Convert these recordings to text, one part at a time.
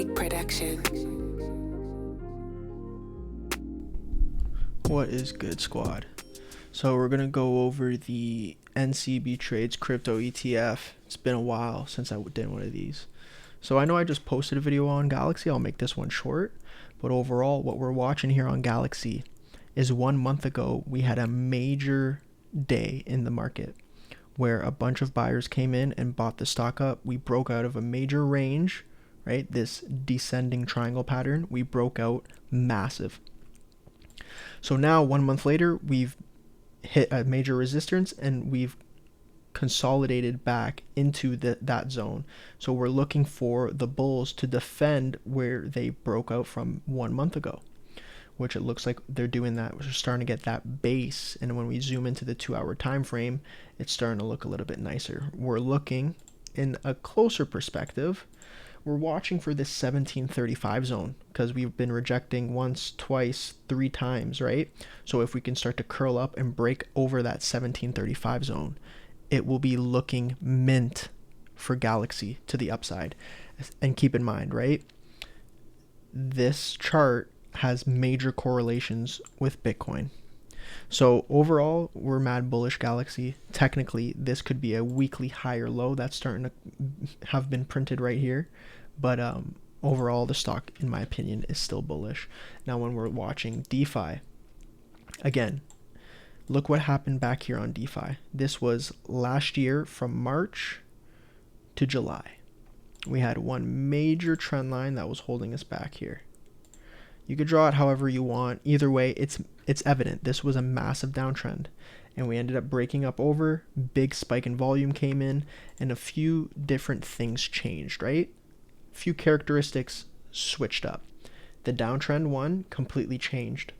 Big production. What is good, squad? So we're gonna go over the Ncbtrades crypto ETF. It's been a while since I did one of these. So I know I just posted a video on Glxy. I'll make this one short. But overall, what we're watching here on Glxy is 1 month ago, we had a major day in the market where a bunch of buyers came in and bought the stock up. We broke out of a major range, right? This descending triangle pattern. We broke out massive. So now 1 month later, we've hit a major resistance and we've consolidated back into that zone. So we're looking for the bulls to defend where they broke out from 1 month ago, which it looks like they're doing that. We're starting to get that base, and when we zoom into the 2-hour time frame, it's starting to look a little bit nicer. We're looking in a closer perspective. We're watching for this 1735 zone because we've been rejecting once, twice, 3 times, right? So if we can start to curl up and break over that 1735 zone, it will be looking mint for Glxy to the upside. And keep in mind, right? This chart has major correlations with Bitcoin. So overall, we're mad bullish Glxy. Technically, this could be a weekly higher low that's starting to have been printed right here. But overall, the stock, in my opinion, is still bullish. Now, when we're watching DeFi, again, look what happened back here on DeFi. This was last year from March to July. We had one major trend line that was holding us back here. You could draw it however you want. Either way, it's evident. This was a massive downtrend. And we ended up breaking up over. Big spike in volume came in. And a few different things changed, right? A few characteristics switched up. The downtrend one completely changed.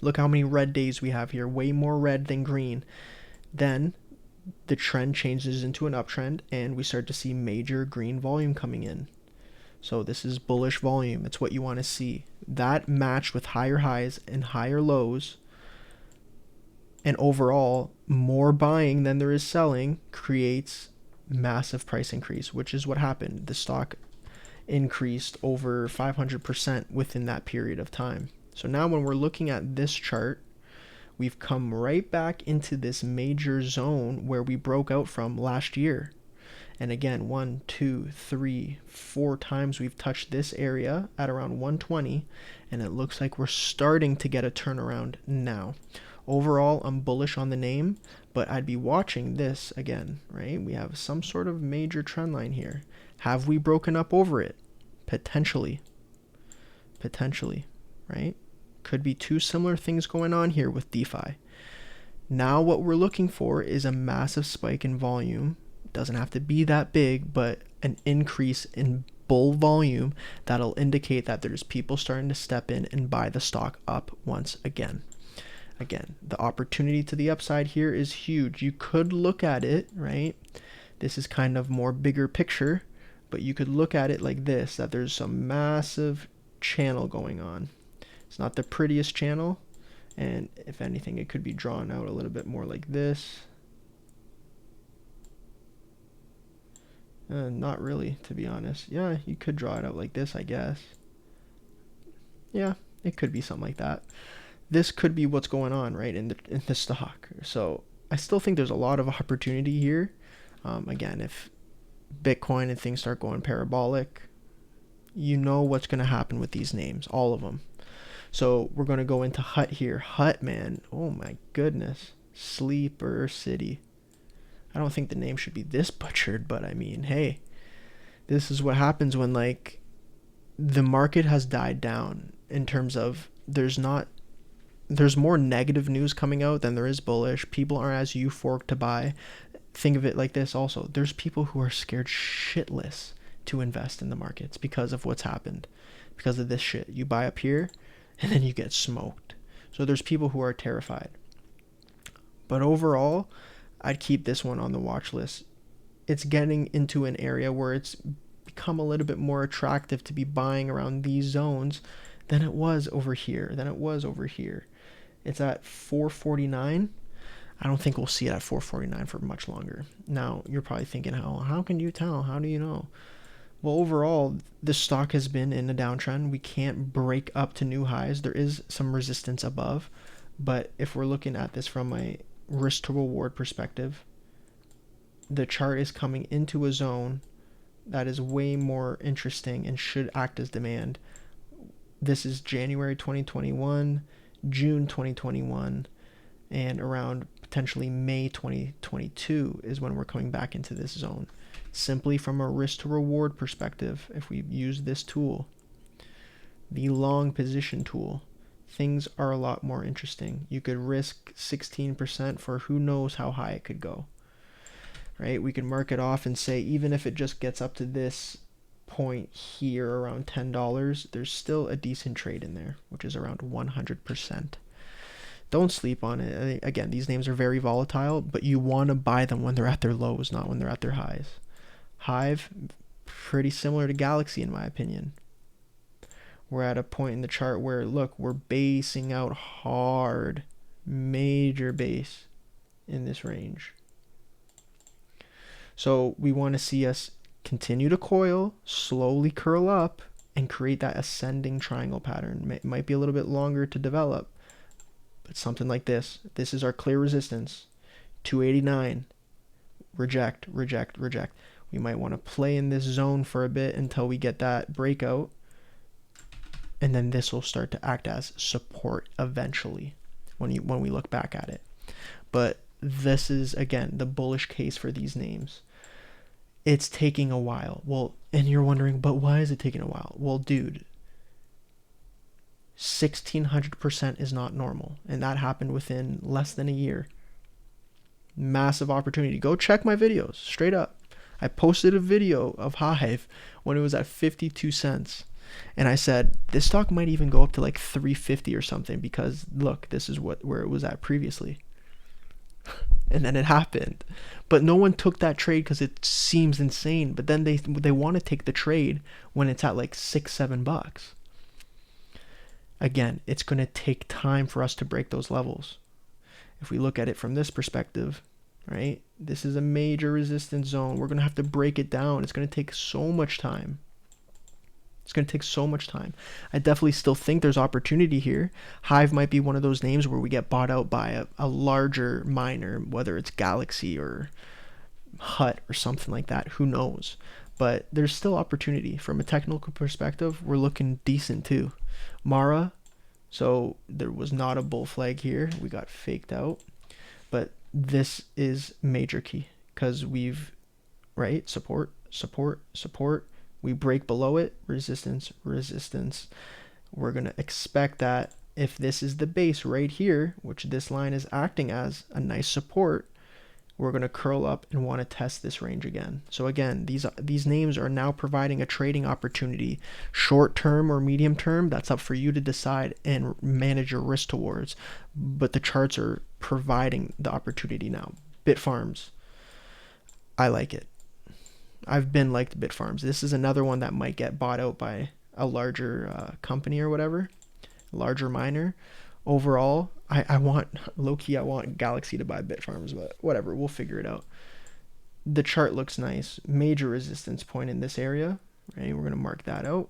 Look how many red days we have here. Way more red than green. Then the trend changes into an uptrend. And we start to see major green volume coming in. So this is bullish volume. It's what you want to see. That matched with higher highs and higher lows. And overall, more buying than there is selling creates massive price increase, which is what happened. The stock increased over 500% within that period of time. So now when we're looking at this chart, we've come right back into this major zone where we broke out from last year. And again, 1, 2, 3, 4 times we've touched this area at around 120, and it looks like we're starting to get a turnaround now. Overall, I'm bullish on the name, but I'd be watching this again, right? We have some sort of major trend line here. Have we broken up over it? Potentially, right? Could be 2 similar things going on here with DeFi. Now what we're looking for is a massive spike in volume. Doesn't have to be that big, but an increase in bull volume that'll indicate that there's people starting to step in and buy the stock up once again. Again, the opportunity to the upside here is huge. You could look at it, right? This is kind of more bigger picture, but you could look at it like this, that there's some massive channel going on. It's not the prettiest channel, and if anything, it could be drawn out a little bit more like this. Not really, to be honest. Yeah, you could draw it out like this, I guess. Yeah, it could be something like that. This could be what's going on, right, in the stock. So I still think there's a lot of opportunity here. Again, if Bitcoin and things start going parabolic, you know what's going to happen with these names, all of them. So we're going to go into Hut here. Hut, man. Oh my goodness. Sleeper City. I don't think the name should be this butchered, but I mean, hey, this is what happens when, like, the market has died down in terms of there's more negative news coming out than there is bullish. People aren't as euphoric to buy. Think of it like this also. There's people who are scared shitless to invest in the markets because of what's happened. Because of this shit. You buy up here and then you get smoked. So there's people who are terrified. But overall, I'd keep this one on the watch list. It's getting into an area where it's become a little bit more attractive to be buying around these zones than it was over here, It's at 449. I don't think we'll see it at 449 for much longer. Now, you're probably thinking, how can you tell? How do you know? Well, overall, the stock has been in a downtrend. We can't break up to new highs. There is some resistance above, but if we're looking at this from a risk to reward perspective, the chart is coming into a zone that is way more interesting and should act as demand. This is January 2021, June 2021, and around potentially May 2022 is when we're coming back into this zone. Simply from a risk to reward perspective, if we use this tool, the long position tool, things are a lot more interesting. You could risk 16% for who knows how high it could go, right? We can mark it off and say, even if it just gets up to this point here around $10, there's still a decent trade in there, which is around 100%. Don't sleep on it. Again, these names are very volatile, but you want to buy them when they're at their lows, not when they're at their highs. Hive, pretty similar to Glxy in my opinion. We're at a point in the chart where, look, we're basing out hard, major base in this range. So we want to see us continue to coil, slowly curl up, and create that ascending triangle pattern. It might be a little bit longer to develop, but something like this. This is our clear resistance. 289. Reject, reject, reject. We might want to play in this zone for a bit until we get that breakout, and then this will start to act as support eventually when we look back at it. But this is, again, the bullish case for these names. It's taking a while. Well, and you're wondering, but why is it taking a while? Well, dude, 1600% is not normal, and that happened within less than a year. Massive opportunity. Go check my videos, straight up. I posted a video of Hive when it was at 52 cents. And I said, this stock might even go up to like 350 or something, because look, this is where it was at previously. And then it happened. But no one took that trade because it seems insane. But then they want to take the trade when it's at like $6-7. Again, it's going to take time for us to break those levels. If we look at it from this perspective, right? This is a major resistance zone. We're going to have to break it down. It's going to take so much time. It's going to take so much time. I definitely still think there's opportunity here. Hive might be one of those names where we get bought out by a larger miner, whether it's Glxy or Hut or something like that. Who knows? But there's still opportunity. From a technical perspective, we're looking decent too. Mara, so there was not a bull flag here. We got faked out. But this is major key because we've, right, support, support, support. We break below it, resistance, resistance. We're going to expect that if this is the base right here, which this line is acting as a nice support, we're going to curl up and want to test this range again. So again, these names are now providing a trading opportunity. Short term or medium term, that's up for you to decide and manage your risk towards. But the charts are providing the opportunity now. Bitfarms, I like it. I've been liked Bitfarms. This is another one that might get bought out by a larger company or whatever, larger miner. Overall, I want, low-key, I want Glxy to buy Bitfarms, but whatever, we'll figure it out. The chart looks nice. Major resistance point in this area, right? We're going to mark that out.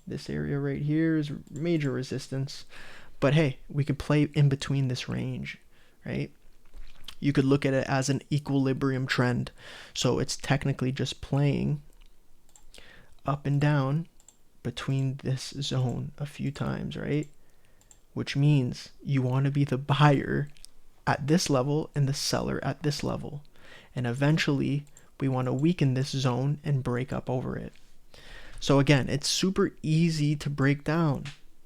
This area right here is major resistance. But hey, we could play in between this range, right? You could look at it as an equilibrium trend. So it's technically just playing up and down between this zone a few times, right? Which means you want to be the buyer at this level and the seller at this level. And eventually we want to weaken this zone and break up over it. So again, it's super easy to break down.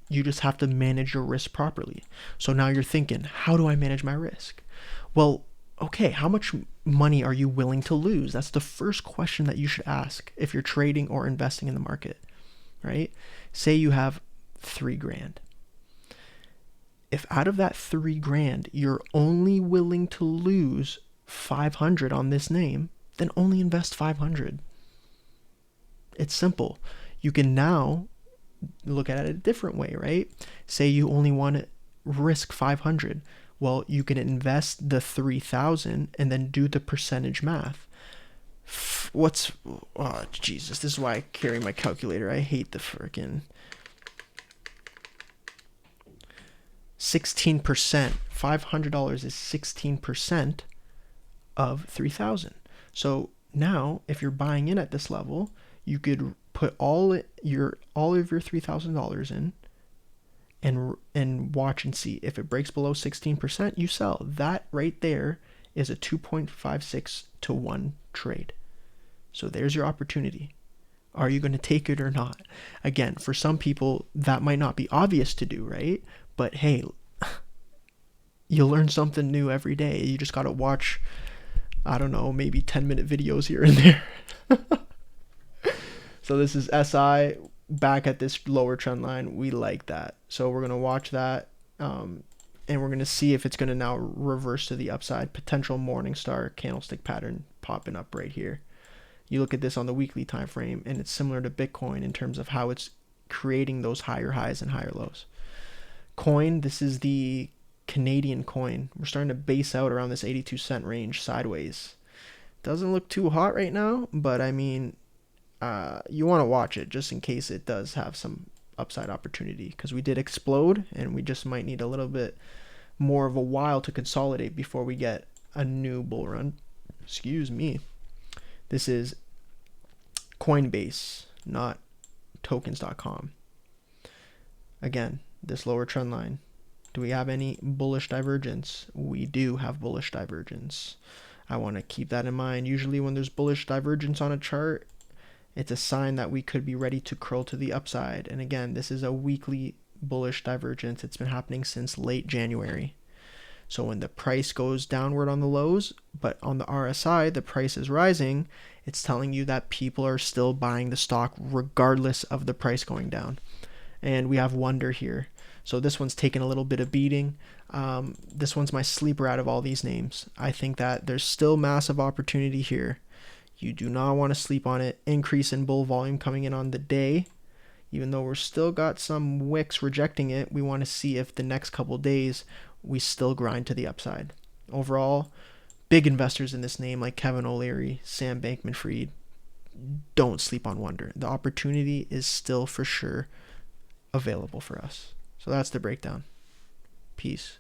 You just have to manage your risk properly. So now you're thinking, how do I manage my risk? Well, okay, how much money are you willing to lose? That's the first question that you should ask if you're trading or investing in the market, right? Say you have $3,000. If out of that $3,000, you're only willing to lose 500 on this name, then only invest 500. It's simple. You can now look at it a different way, right? Say you only want to risk 500. Well, you can invest the 3,000 and then do the percentage math. what's, oh Jesus, this is why I carry my calculator. I hate the freaking 16%. $500 is 16% of 3,000. So now if you're buying in at this level, you could put all of your $3,000 in and watch and see. If it breaks below 16%, you sell. That right there is a 2.56 to 1 trade. So there's your opportunity. Are you going to take it or not? Again, for some people that might not be obvious to do, right? But hey, you learn something new every day. You just got to watch, I don't know, maybe 10-minute videos here and there. So this is SI back at this lower trend line. We like that. So we're going to watch that. And we're going to see if it's going to now reverse to the upside. Potential morning star candlestick pattern popping up right here. You look at this on the weekly time frame, and it's similar to Bitcoin in terms of how it's creating those higher highs and higher lows. Coin, this is the Canadian coin. We're starting to base out around this 82-cent range sideways. Doesn't look too hot right now, but I mean, you want to watch it just in case it does have some upside opportunity, because we did explode and we just might need a little bit more of a while to consolidate before we get a new bull run. Excuse me. This is Coinbase, not tokens.com. Again, this lower trend line. Do we have any bullish divergence? We do have bullish divergence. I want to keep that in mind. Usually when there's bullish divergence on a chart, it's a sign that we could be ready to curl to the upside. And again, this is a weekly bullish divergence. It's been happening since late January. So when the price goes downward on the lows, but on the RSI, the price is rising, it's telling you that people are still buying the stock regardless of the price going down. And we have Wndr here. So this one's taken a little bit of beating. This one's my sleeper out of all these names. I think that there's still massive opportunity here. You do not want to sleep on it. Increase in bull volume coming in on the day. Even though we're still got some wicks rejecting it, we want to see if the next couple days we still grind to the upside. Overall, big investors in this name like Kevin O'Leary, Sam Bankman-Fried, don't sleep on Wndr. The opportunity is still for sure available for us. So that's the breakdown. Peace.